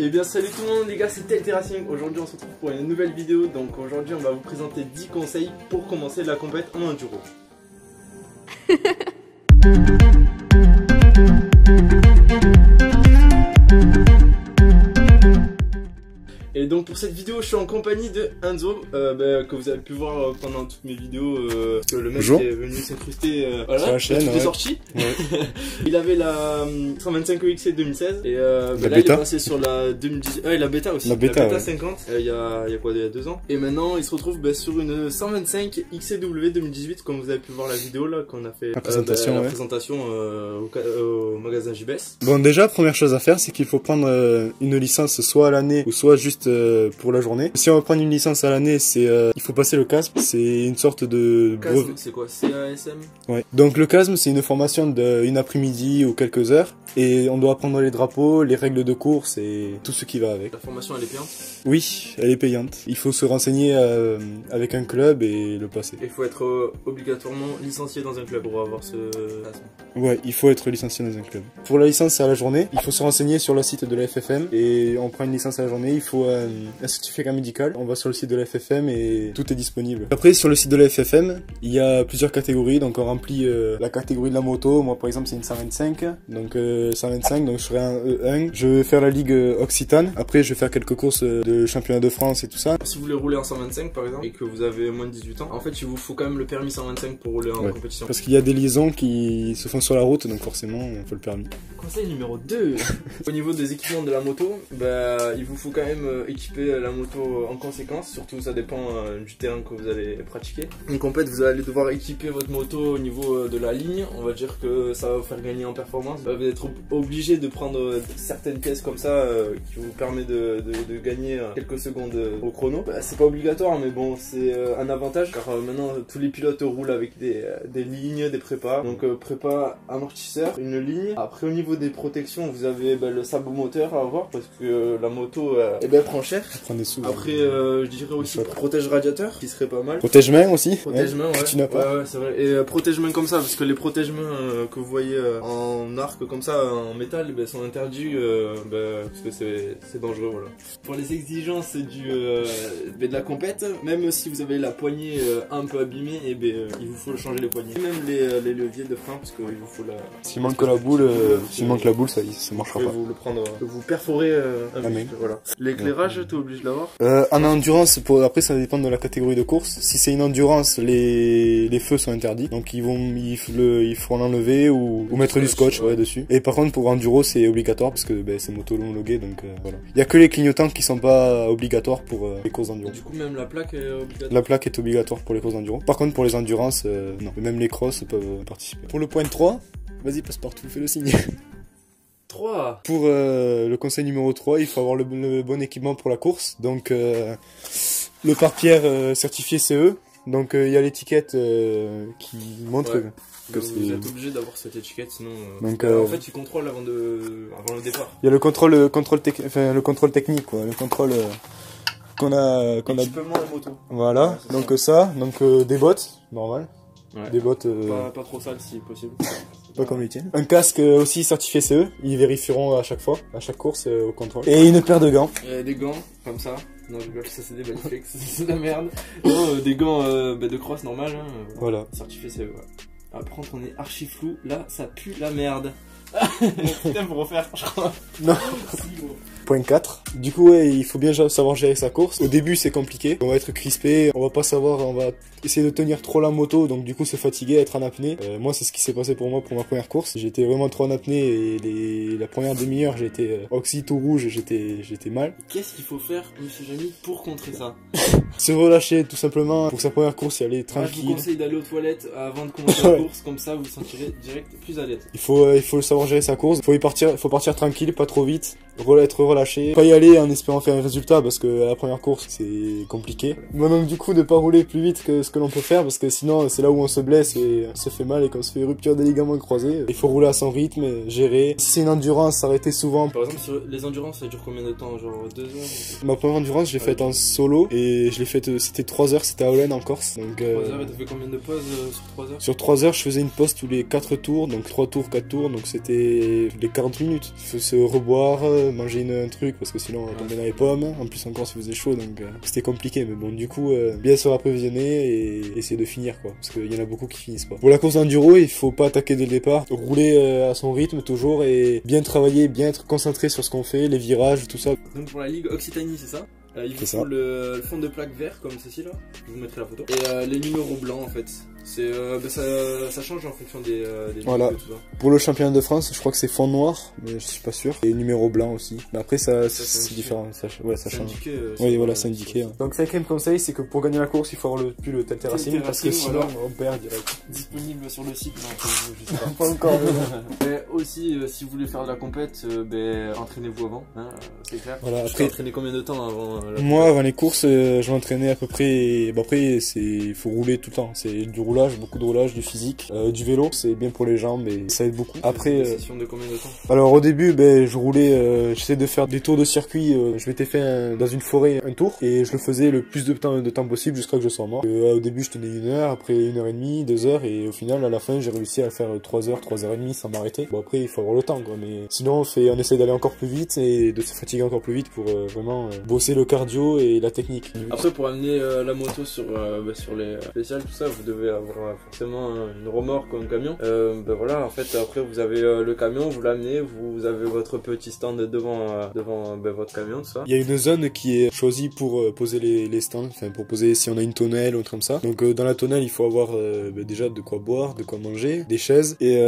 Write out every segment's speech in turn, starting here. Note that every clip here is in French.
Et bien salut tout le monde les gars, c'est TLT Racing. Aujourd'hui on se retrouve pour une nouvelle vidéo. Donc aujourd'hui on va vous présenter 10 conseils pour commencer la compète en enduro. Et donc pour cette vidéo je suis en compagnie de Enzo que vous avez pu voir pendant toutes mes vidéos que le mec Bonjour. est venu s'incruster sur la chaîne, toutes les sorties. Ouais. Il avait la 125 EXC 2016 et là il est passé sur la 2010 et la bêta aussi, la bêta ouais. 50 il y a quoi, il y a 2 ans. Et maintenant il se retrouve sur une 125 XCW 2018 comme vous avez pu voir la vidéo là qu'on a fait la présentation au magasin JBS. Bon déjà première chose à faire c'est qu'il faut prendre une licence soit à l'année ou soit juste pour la journée. Si on va prendre une licence à l'année, c'est il faut passer le CASM. C'est une sorte de CASM, c'est quoi? CASM? Ouais. Donc le CASM, c'est une formation d'une après-midi ou quelques heures. Et on doit apprendre les drapeaux, les règles de course et tout ce qui va avec. La formation elle est payante? Oui, elle est payante. Il faut se renseigner avec un club et le passer. Il faut être obligatoirement licencié dans un club pour avoir ce CASM. Ouais, il faut être licencié dans un club. Pour la licence à la journée, il faut se renseigner sur le site de la FFM et on prend une licence à la journée. Il faut un certificat médical. On va sur le site de la FFM et tout est disponible. Après, sur le site de la FFM, il y a plusieurs catégories. Donc on remplit la catégorie de la moto. Moi par exemple c'est une 125. Donc 125, donc je ferai un E1. Je vais faire la ligue Occitane. Après je vais faire quelques courses de championnat de France et tout ça. Si vous voulez rouler en 125 par exemple et que vous avez moins de 18 ans, en fait il vous faut quand même le permis 125 pour rouler en compétition. Parce qu'il y a des liaisons qui se font sur la route, donc forcément il faut le permis. Conseil numéro 2. Au niveau des équipements de la moto, il vous faut quand même équiper la moto en conséquence. Surtout ça dépend du terrain que vous allez pratiquer. Donc en fait vous allez devoir équiper votre moto au niveau de la ligne. On va dire que ça va vous faire gagner en performance. Vous allez être obligé de prendre certaines pièces comme ça qui vous permet de gagner quelques secondes au chrono. C'est pas obligatoire mais bon c'est un avantage car maintenant tous les pilotes roulent avec des lignes, des prépas. Donc prépa amortisseur, une ligne. Après au niveau des protections vous avez le sabot moteur à avoir parce que la moto prend cher. Prend des sous. Après je dirais aussi protège radiateur qui serait pas mal. Protège main aussi. Protège main ouais. Tu n'as pas. Ouais c'est vrai. Et protège main comme ça parce que les protège mains que vous voyez en arc comme ça en métal sont interdits parce que c'est dangereux voilà. Pour les exigences de la compète, même si vous avez la poignée un peu abîmée, il vous faut changer les poignées. Même les leviers de frein parce qu'il vous faut la. S'il manque la boule, ça marchera pas. Vous le prendre, vous perforez un muscle, voilà. L'éclairage, t'es obligé de l'avoir. En endurance, après ça dépend de la catégorie de course. Si c'est une endurance, les feux sont interdits, donc il faut en enlever ou mettre du scotch dessus. Et par contre pour enduro c'est obligatoire parce que c'est moto homologué donc voilà. Il y a que les clignotants qui sont pas obligatoires pour les courses d'enduro. Du coup même la plaque est obligatoire. La plaque est obligatoire pour les courses d'enduro. Par contre pour les endurances non. Même les crosses peuvent participer. Pour le point 3, vas-y passe partout, fais le signe. 3. Pour le conseil numéro 3, il faut avoir le bon équipement pour la course. Donc le pare-pierre certifié CE. Donc il y a l'étiquette qui montre que vous êtes obligé d'avoir cette étiquette sinon donc, en fait ils contrôlent avant le départ. Il y a le contrôle technique quoi, le contrôle qu'on a équipement de moto. Voilà, ouais, donc ça, des bottes normal. Ouais. Des bottes pas trop sales si possible. Pas comme les tiennes. Un casque aussi certifié CE, ils vérifieront à chaque fois, à chaque course au contrôle. Et une paire de gants. Des gants comme ça. Non, je rigole, ça c'est des Baliflex, c'est de la merde. Non, des gants de cross normal. Voilà. Certifié CE. Ouais. Après on est archi flou, là ça pue la merde. Putain pour refaire je crois. Non. Point 4. Du coup il faut bien savoir gérer sa course. Au début c'est compliqué, on va être crispé, on va essayer de tenir trop la moto, donc du coup se fatiguer, être en apnée. Moi c'est ce qui s'est passé pour moi pour ma première course. J'étais vraiment trop en apnée et la première demi-heure j'ai été oxy tout rouge, j'étais mal. Qu'est-ce qu'il faut faire monsieur Jamy pour contrer ça? Se relâcher tout simplement. Pour sa première course y aller tranquille. Je vous conseille d'aller aux toilettes avant de commencer la course, comme ça vous vous sentirez direct plus à l'aise. Il faut savoir gérer sa course, faut partir tranquille, pas trop vite, être relâché, pas y aller en espérant faire un résultat parce que à la première course c'est compliqué. Moi donc du coup de pas rouler plus vite que ce que l'on peut faire parce que sinon c'est là où on se blesse et on se fait mal et qu'on se fait rupture des ligaments croisés. Il faut rouler à son rythme, gérer. Si c'est une endurance, s'arrêter souvent. Par exemple sur les endurances ça dure combien de temps? Genre 2 heures? Ma première endurance je l'ai faite en solo et je l'ai faite c'était 3 heures, c'était à Holland en Corse. Donc 3 heures et t'as fait combien de pauses sur 3 heures? Sur 3 heures je faisais une pause tous les 4 tours, donc 3 tours, 4 tours, donc c'était les 40 minutes. Il faut se reboire, manger un truc parce que sinon on tombait dans les pommes. En plus encore s'il faisait chaud, donc c'était compliqué. Mais bon, du coup, bien se approvisionner et essayer de finir quoi, parce qu'il y en a beaucoup qui finissent pas. Pour la course d'enduro, il faut pas attaquer dès le départ, rouler à son rythme toujours et bien travailler, bien être concentré sur ce qu'on fait, les virages, tout ça. Donc pour la Ligue Occitanie, c'est ça? Il vous faut le fond de plaque vert comme ceci là, je vous mettrai la photo. Et les numéros blancs en fait. C'est ça change en fonction des voilà. et tout ça. Pour le championnat de France, je crois que c'est fond noir, mais je suis pas sûr. Et numéro blanc aussi. Mais après ça c'est différent, ça change. Indiqué, oui voilà, c'est indiqué. Hein. Donc 5ème conseil, c'est que pour gagner la course, il faut avoir le pull le Tel Racing parce que sinon on perd direct. Disponible sur le site, donc je sais pas. Pas encore. Mais aussi si vous voulez faire de la compète, entraînez-vous avant, hein, c'est clair. Voilà, après entraîner combien de temps avant moi avant les courses, je m'entraînais à peu près. Bon, après il faut rouler tout le temps, c'est du roulage, beaucoup de roulage, du physique, du vélo, c'est bien pour les jambes et ça aide beaucoup. Après une session de combien de temps? Alors au début, je roulais, j'essayais de faire des tours de circuit, je m'étais fait dans une forêt un tour et je le faisais le plus de temps possible jusqu'à que je sois mort. Au début, je tenais 1 heure, après 1h30, 2 heures et au final à la fin, j'ai réussi à faire 3 heures, 3h30 sans m'arrêter. Bon après, il faut avoir le temps quoi, mais sinon on essaie d'aller encore plus vite et de se fatiguer encore plus vite pour vraiment bosser le cardio et la technique. Après pour amener la moto sur les spéciales tout ça, vous devez avoir forcément une remorque ou un camion. Voilà, en fait après vous avez le camion, vous l'amenez, vous avez votre petit stand devant votre camion, tout ça. Il y a une zone qui est choisie pour poser les stands, enfin pour poser si on a une tonnelle ou un truc comme ça. Donc dans la tonnelle il faut avoir déjà de quoi boire, de quoi manger, des chaises et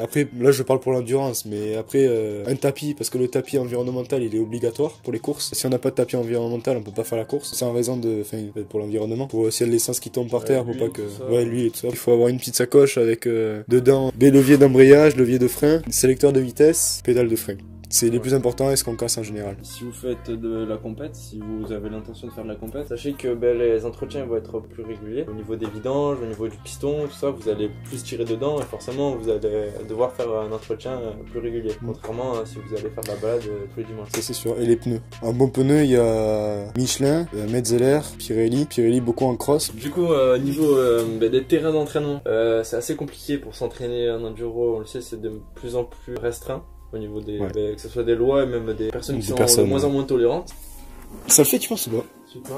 après là je parle pour l'endurance, mais après un tapis, parce que le tapis environnemental il est obligatoire pour les courses. Si on n'a pas de tapis environnemental on peut pas faire la course, c'est en raison de, pour l'environnement, pour s'il y a de l'essence qui tombe par terre, pour pas que l'huile et tout ça. Il faut avoir une petite sacoche avec dedans des leviers d'embrayage, levier de frein, sélecteur de vitesse, pédale de frein. C'est les plus importants et ce qu'on casse en général. Si vous faites de la compète, si vous avez l'intention de faire de la compète, sachez que les entretiens vont être plus réguliers. Au niveau des vidanges, au niveau du piston, tout ça, vous allez plus tirer dedans et forcément vous allez devoir faire un entretien plus régulier. Contrairement à si vous allez faire de la balade tous les dimanches. Ça c'est sûr. Et les pneus. Un bon pneu, il y a Michelin, Metzeler, Pirelli beaucoup en cross. Du coup, niveau des terrains d'entraînement, c'est assez compliqué pour s'entraîner en enduro. On le sait, c'est de plus en plus restreint. Au niveau que ce soit des lois et même des personnes qui sont de moins en moins tolérantes. Ça le fait, tu penses ou pas? Super.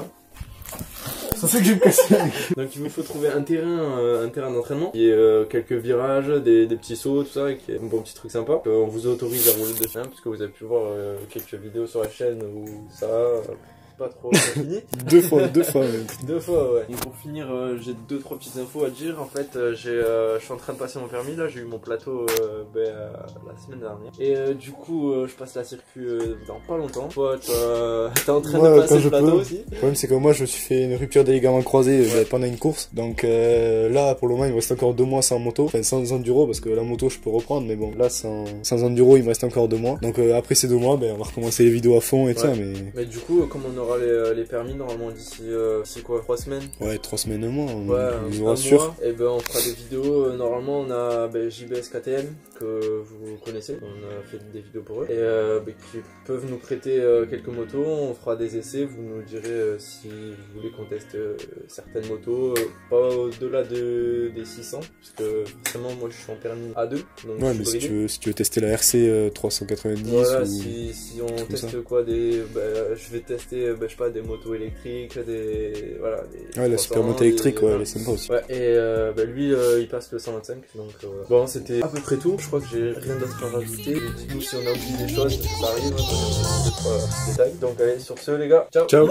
Ça fait que j'ai me cassé. Donc il vous faut trouver un terrain d'entraînement qui ait quelques virages, des petits sauts, tout ça, et qui est un bon petit truc sympa. On vous autorise à rouler dessus, parce que vous avez pu voir quelques vidéos sur la chaîne où ça pas trop fini. Deux fois même. 2 fois, ouais. Et pour finir, j'ai 2-3 petites infos à dire. En fait, je suis en train de passer mon permis là, j'ai eu mon plateau la semaine dernière. Et du coup, je passe la circuit dans pas longtemps. Toi, t'es en train de passer le plateau aussi. Le problème, c'est que moi, je me suis fait une rupture des ligaments croisés pendant une course. Donc là, pour le moment, il me reste encore 2 mois sans moto, enfin sans enduro, parce que la moto, je peux reprendre, mais bon, là, sans enduro, il me reste encore 2 mois. Donc après ces 2 mois, on va recommencer les vidéos à fond et tout ça, mais du coup, comme on aura les permis normalement d'ici 3 semaines. Ouais, 3 semaines, un mois, on aura sûr. Et on fera des vidéos. Normalement, on a JBS KTM que vous connaissez. On a fait des vidéos pour eux et qui peuvent nous prêter quelques motos. On fera des essais. Vous nous direz si vous voulez qu'on teste certaines motos, pas au-delà des 600, parce que forcément, moi, je suis en permis A2. Donc ouais, mais si tu veux tester la RC 390. Voilà, ou... si on teste je vais tester, je sais pas, des motos électriques, la super moto électrique, elle est sympa aussi. Ouais, et lui, il passe le 125, donc bon, c'était à peu près tout. Je crois que j'ai rien d'autre à rajouter. Dites-nous si on a oublié des choses, ça arrive, 2-3 détails. Donc allez, sur ce les gars, ciao. Ciao.